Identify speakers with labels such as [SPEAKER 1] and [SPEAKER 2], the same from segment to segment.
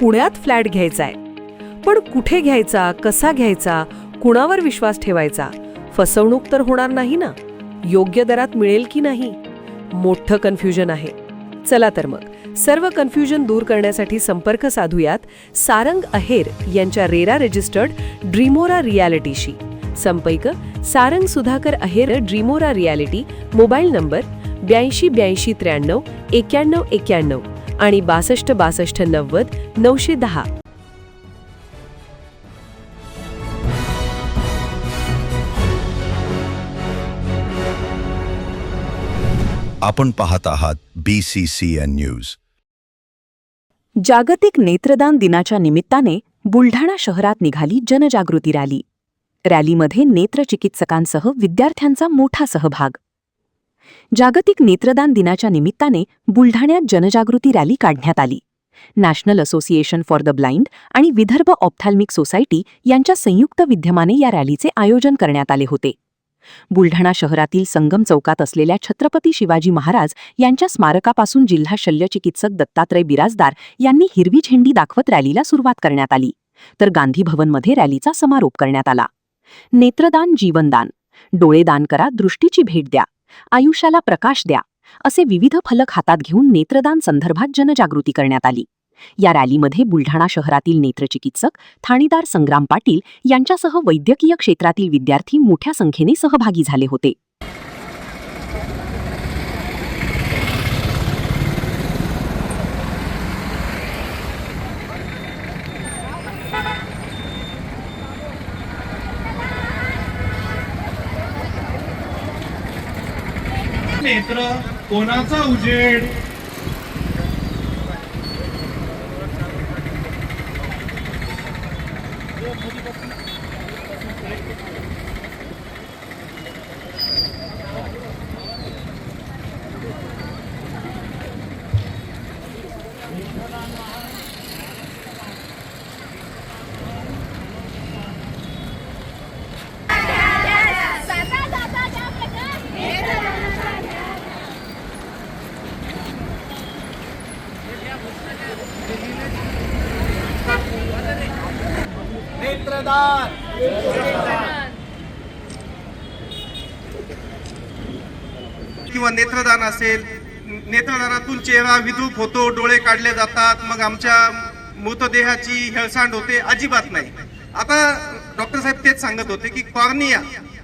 [SPEAKER 1] पुण्यात फ्लॅट घ्यायचा आहे. पण कुठे घ्यायचा, कसा घ्यायचा, कुणावर विश्वास ठेवायचा? फसवणूक तर होणार नाही ना? योग्य दरात मिळेल की नाही? मोठं कन्फ्युजन आहे. चला तर मग सर्व कन्फ्युजन दूर करण्यासाठी संपर्क साधूयात सारंग अहेर यांच्या रेरा रजिस्टर्ड ड्रीमोरा रियालिटीशी. संपर्क सारंग सुधाकर अहेर, ड्रीमोरा रियालिटी. मोबाईल नंबर 82 83 93 91 आणि 62 62 90 910.
[SPEAKER 2] आपण पाहत आहात BCCN न्यूज.
[SPEAKER 3] जागतिक नेत्रदान दिनाच्या निमित्ताने बुलढाणा शहरात निघाली जनजागृती रॅली. रॅलीमध्ये नेत्रचिकित्सकांसह विद्यार्थ्यांचा मोठा सहभाग. जागतिक नेत्रदान दिनाच्या निमित्ताने बुलढाण्यात जनजागृती रॅली काढण्यात आली. National association for the blind आणि विदर्भ ऑप्थॅल्मिक सोसायटी यांच्या संयुक्त विद्यमाने या रॅलीचे आयोजन करण्यात आले होते. बुलढाणा शहरातील संगम चौकात असलेल्या छत्रपती शिवाजी महाराज यांच्या स्मारकापासून जिल्हा शल्यचिकित्सक दत्तात्रय बिराजदार यांनी हिरवी झेंडी दाखवत रॅलीला सुरुवात करण्यात आली. तर गांधी भवनमध्ये रॅलीचा समारोप करण्यात आला. नेत्रदान जीवनदान, डोळे दान करा, दृष्टीची भेट द्या, आयुष्याला प्रकाश द्या असे विविध फलक हातात घेऊन नेत्रदान संदर्भात जनजागृती करण्यात आली. या रॅलीमध्ये बुलढाणा शहरातील नेत्रचिकित्सक ठाणेदार संग्राम पाटील यांच्यासह वैद्यकीय क्षेत्रातील विद्यार्थी मोठ्या संख्येने सहभागी झाले होते.
[SPEAKER 4] नेत्र कोणाचा उजेड, नेत्रदान
[SPEAKER 5] किंवा नेत्रदान असेल, नेत्रदानातून चेहरा विद्रूप होतो, डोळे काढले जातात, मग आमच्या मृतदेहाची हेळसांड होते, अजिबात नाही. आता डॉक्टर साहेब तेच सांगत होते की कॉर्निया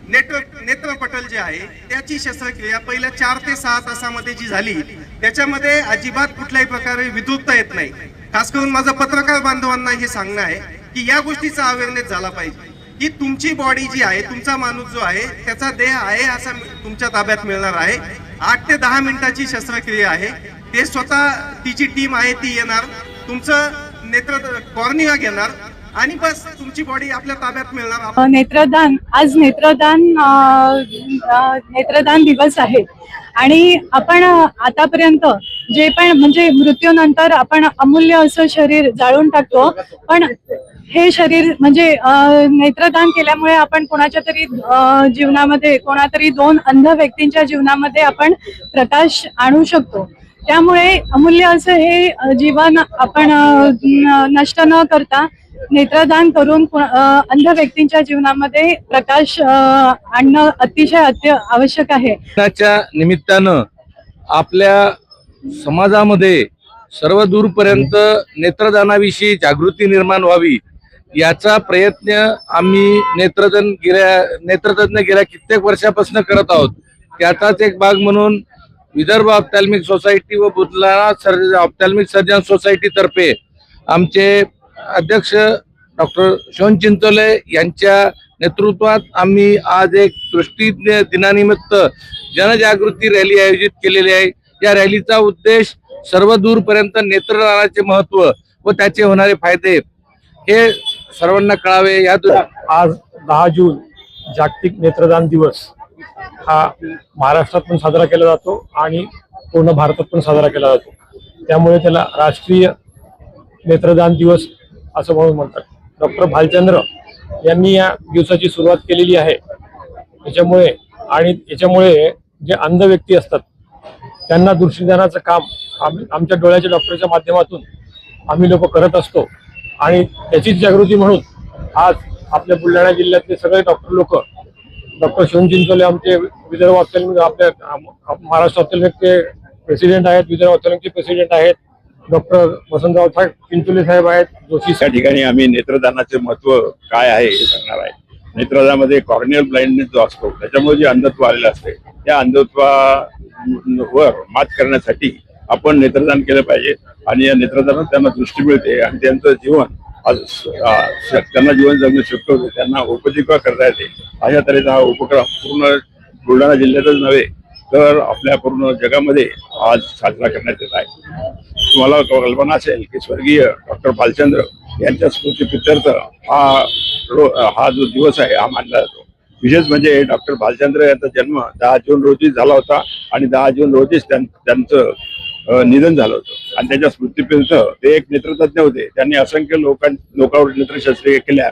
[SPEAKER 5] नेत्रपटल जे आहे त्याची शस्त्रक्रिया पहिल्या 4 ते 6 तासामध्ये जी झाली त्याच्यामध्ये अजिबात कुठल्याही प्रकारे विद्रूपता येत नाही. खास करून माझं पत्रकार बांधवांना हे सांगणं आहे की या गोष्टीचा अवेअरनेस झाला पाहिजे की तुमची बॉडी जी आहे, तुमचा माणूस जो आहे त्याचा देह आहे असा तुमच्या ताब्यात मिळणार आहे. 8 ते 10 मिनिटाची शस्त्रक्रिया आहे. ते स्वतः तिची टीम आहे ती येणार, तुमचं नेत्र कॉर्निया घेणार आणि बस तुमची बॉडी आपल्या ताब्यात मिळणार.
[SPEAKER 6] नेत्रदान, आज नेत्रदान दिवस आहे आणि आपण आतापर्यंत जे पण म्हणजे मृत्यूनंतर आपण अमूल्य असं शरीर जाळून टाकतो, पण हे शरीर म्हणजे नेत्रदान केल्यामुळे आपण कोणाच्या तरी जीवनामध्ये, कोणातरी 2 अंध व्यक्तींच्या जीवनामध्ये आपण प्रकाश आणू शकतो. त्यामुळे अमूल्य असं हे जीवन आपण नष्ट न करता नेत्रदान करून अंध व्यक्तींच्या जीवनामध्ये प्रकाश आणणं अतिशय आवश्यक आहे.
[SPEAKER 7] दिनाच्या निमित्तानं आपल्या समाजामध्ये सर्व दूरपर्यंत नेत्रदानाविषयी जागृती निर्माण व्हावी याचा प्रयत्न आम्ही नेत्रतज्ञ गेल्या कित्येक वर्षापासून करत आहोत. त्याचाच एक भाग म्हणून विदर्भ ऑप्थॅल्मिक सोसायटी व बुलढाणा ऑप्थॅल्मिक सर्जन सोसायटी तर्फे आमचे अध्यक्ष डॉक्टर शोन चिंचोले यांच्या नेतृत्वात आम्ही आज एक दृष्टी दिनानिमित्त जनजागृती रॅली आयोजित केलेली आहे. या रॅलीचा उद्देश सर्व दूरपर्यंत नेत्रदानाचे महत्व व त्याचे होणारे फायदे हे सर्वांना कळावे.
[SPEAKER 8] आज 10 जून जागतिक नेत्रदान दिवस हा महाराष्ट्रात पण साजरा केला जातो आणि पूर्ण भारतात पण साजरा केला जातो. त्यामुळे त्याला राष्ट्रीय नेत्रदान दिवस असं म्हणून म्हणतात. डॉक्टर भालचंद्र यांनी या दिवसाची सुरुवात केलेली आहे. याच्यामुळे जे अंध व्यक्ती असतात त्यांना दृष्टीदानाचं काम आमच्या डोळ्याच्या डॉक्टरच्या माध्यमातून आम्ही लोक करत असतो आणि त्याचीच जागृती म्हणून आज आपल्या बुलढाणा जिल्ह्यातले सगळे डॉक्टर लोक, डॉक्टर शिवम चिंचोले आमचे विदर्भ ऑप्थॅल्मिक आपल्या महाराष्ट्र ऑप्थॅल्मिकचे प्रेसिडेंट आहेत, विदर्भ ऑप्थॅल्मिकचे प्रेसिडेंट आहेत, डॉक्टर वसंतराव चिंचोले साहेब आहेत, जोशी
[SPEAKER 9] त्या ठिकाणी आम्ही नेत्रदानाचे महत्व काय आहे हे सांगणार आहे. नेत्रदानामध्ये कॉर्नियल ब्लाइंडनेस जो असतो त्याच्यामुळे जे अंधत्व आलेलं असते त्या अंधत्वावर मात करण्यासाठी आपण नेत्रदान केलं पाहिजे आणि या नेत्रदानात त्यांना दृष्टी मिळते आणि त्यांचं जीवन त्यांना जीवन जगणं शक्य होते, त्यांना उपजीविका करता येते. अशा तऱ्हेचा हा उपक्रम पूर्ण बुलढाणा जिल्ह्यातच नव्हे तर आपल्या पूर्ण जगामध्ये आज साजरा करण्यात येत आहे. तुम्हाला कल्पना असेल की स्वर्गीय डॉक्टर भालचंद्र यांच्या स्मृतीप्रित्यर्थ हा जो दिवस आहे हा मानला जातो. विशेष म्हणजे डॉक्टर भालचंद्र यांचा जन्म 10 जून रोजी झाला होता आणि 10 जून रोजीच त्यांचं निधन झालं होतं आणि त्यांच्या स्मृतीप्रित्यर्थ ते एक नेत्रतज्ञ होते. त्यांनी असंख्य लोकांवर नेत्रशस्त्रक्रिया केल्या